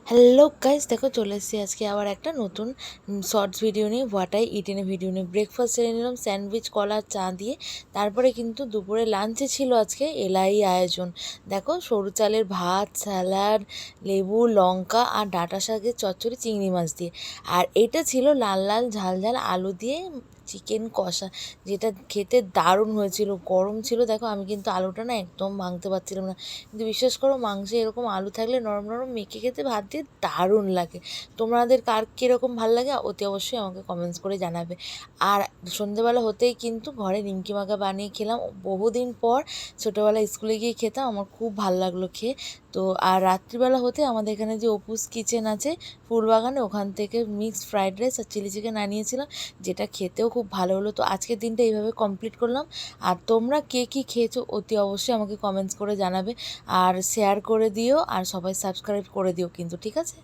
Hello guys, দেখো চলে এসেছি আজকে আবার একটা নতুন শর্টস ভিডিও নিয়ে। What I it in a video নিয়ে ব্রেকফাস্ট সেরে নিলাম স্যান্ডউইচ, কলা, চা দিয়ে। তারপরে কিন্তু দুপুরে লাঞ্চে ছিল আজকে এলাই আয়োজন। দেখো, সরু চালের ভাত, স্যালাড, লেবু, লঙ্কা আর ডাঁটা শাকের চচ্চড়ি চিংড়ি মাছ দিয়ে। আর এটা ছিল লাল লাল ঝাল ঝাল আলু দিয়ে চিকেন কষা, যেটা খেতে দারুণ হয়েছিল। গরম ছিল, দেখো আমি কিন্তু আলুটা না একদম ভাঙতে পারছিলাম না, কিন্তু বিশ্বাস করো মাংসে এরকম আলু থাকলে নরম নরম মেখে খেতে ভাত দিয়ে দারুণ লাগে। তোমাদের কার কীরকম ভাল লাগে অতি অবশ্যই আমাকে কমেন্টস করে জানাবে। আর সন্ধেবেলা হতেই কিন্তু ঘরে নিমকি মাখা বানিয়ে খেলাম, বহুদিন পর। ছোটোবেলায় স্কুলে গিয়ে খেতাম, আমার খুব ভালো লাগলো খেয়ে। তো আর রাত্রিবেলা হতে আমাদের এখানে যে অপুস কিচেন আছে ফুলবাগানে, ওখান থেকে মিক্সড ফ্রাইড রাইস আর চিলি চিকেন আনিয়েছিলাম, যেটা খেতেও খুব ভালো হলো। তো আজকের দিনটা এইভাবে কমপ্লিট করলাম। আর তোমরা কে কী খেয়েছো অতি অবশ্যই আমাকে কমেন্টস করে জানাবে, আর শেয়ার করে দিও, আর সবাই সাবস্ক্রাইব করে দিও কিন্তু, ঠিক আছে?